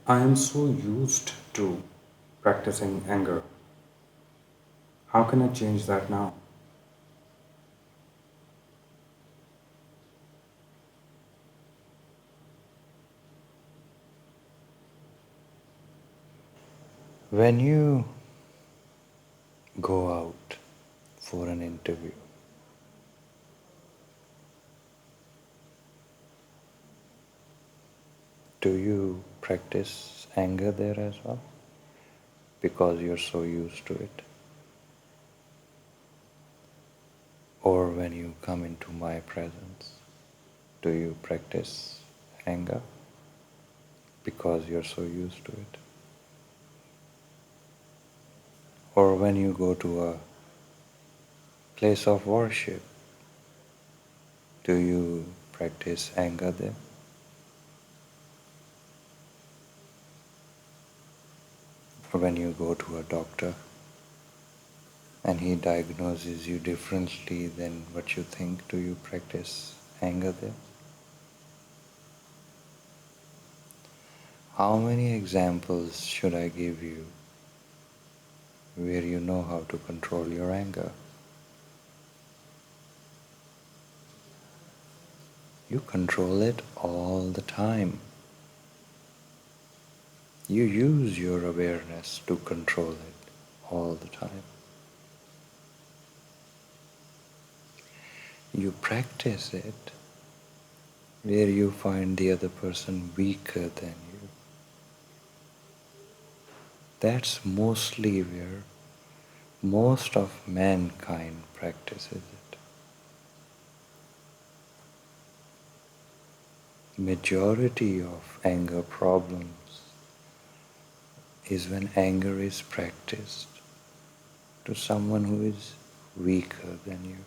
I am so used to practicing anger. How can I change that now? When you go out for an interview, do you practice anger there as well? Because you're so used to it. Or when you come into my presence, do you practice anger? Because you're so used to it. Or when you go to a place of worship, do you practice anger there? Or when you go to a doctor and he diagnoses you differently than what you think, do you practice anger there? How many examples should I give you where you know how to control your anger? You control it all the time. You use your awareness to control it all the time. You practice it where you find the other person weaker than you. That's mostly where most of mankind practices it. Majority of anger problems is when anger is practiced to someone who is weaker than you.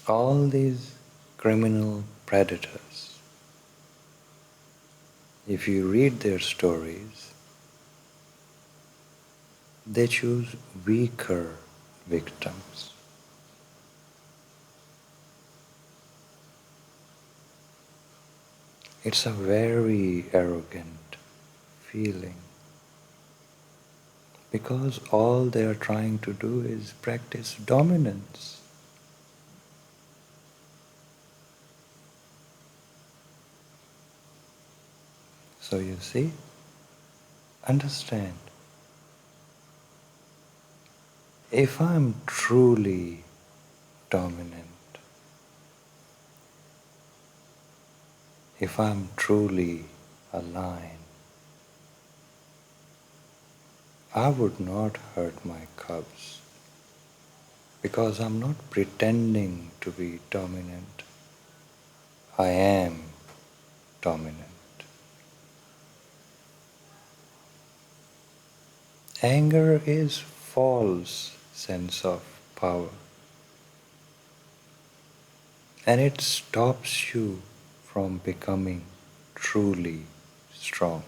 All these criminal predators, if you read their stories, they choose weaker victims. It's a very arrogant feeling because all they are trying to do is practice dominance. So you see, understand, if I'm truly dominant, if I'm truly a lion, I would not hurt my cubs because I'm not pretending to be dominant. I am dominant. Anger is false sense of power and it stops you from becoming truly strong.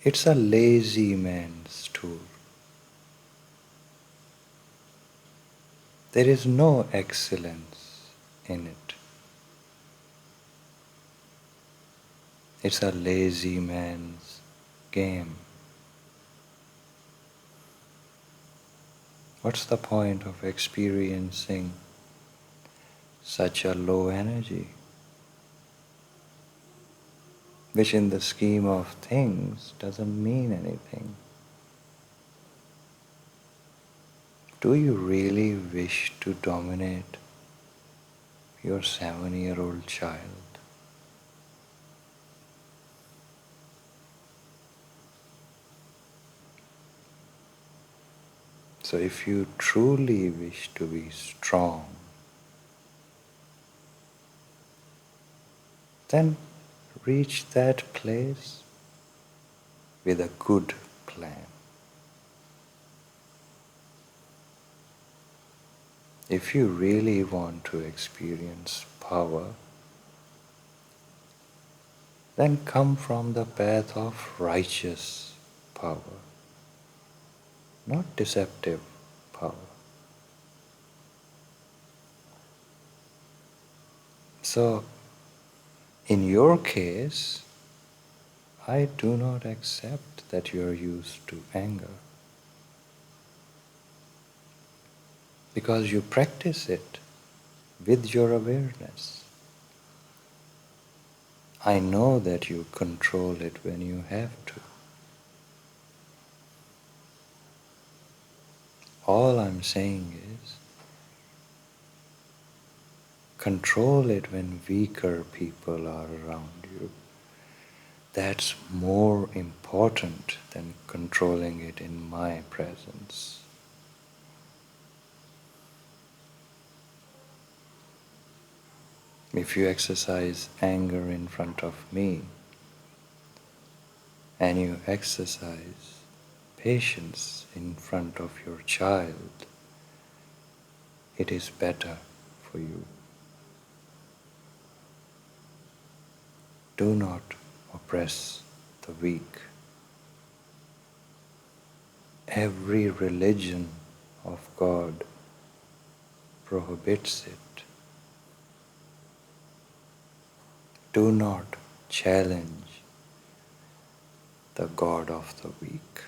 It's a lazy man's tool. There is no excellence in it. It's a lazy man's game. What's the point of experiencing such a low energy, which in the scheme of things doesn't mean anything? Do you really wish to dominate your 7-year-old child? So if you truly wish to be strong, then reach that place with a good plan. If you really want to experience power, then come from the path of righteous power, not deceptive power. So, in your case, I do not accept that you are used to anger because you practice it with your awareness. I know that you control it when you have to. All I'm saying is, control it when weaker people are around you. That's more important than controlling it in my presence. If you exercise anger in front of me and you exercise patience in front of your child, it is better for you. Do not oppress the weak. Every religion of God prohibits it. Do not challenge the God of the weak.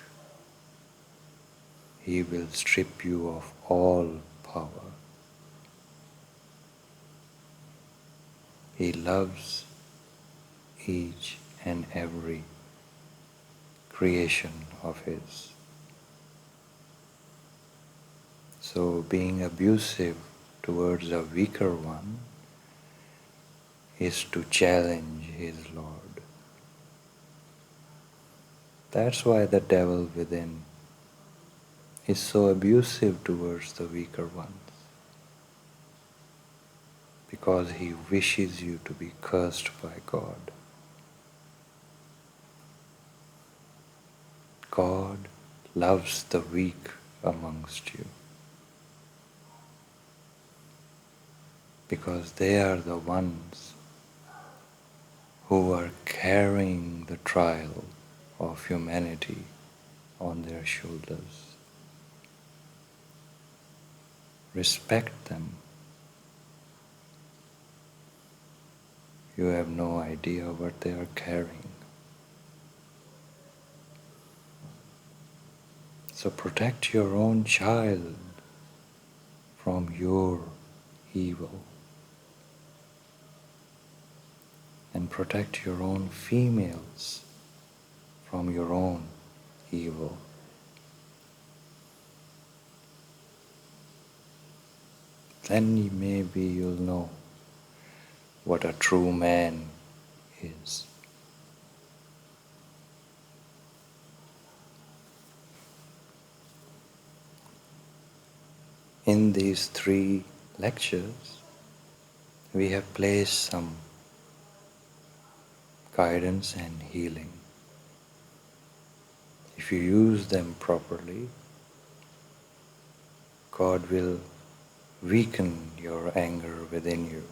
He will strip you of all power. He loves each and every creation of His. So being abusive towards a weaker one is to challenge His Lord. That's why the devil within is so abusive towards the weaker ones, because he wishes you to be cursed by God. God loves the weak amongst you because they are the ones who are carrying the trial of humanity on their shoulders. Respect them. You have no idea what they are carrying. So protect your own child from your evil, and protect your own females from your own evil. Then maybe you'll know what a true man is. In these 3 lectures, we have placed some guidance and healing. If you use them properly, God will weaken your anger within you.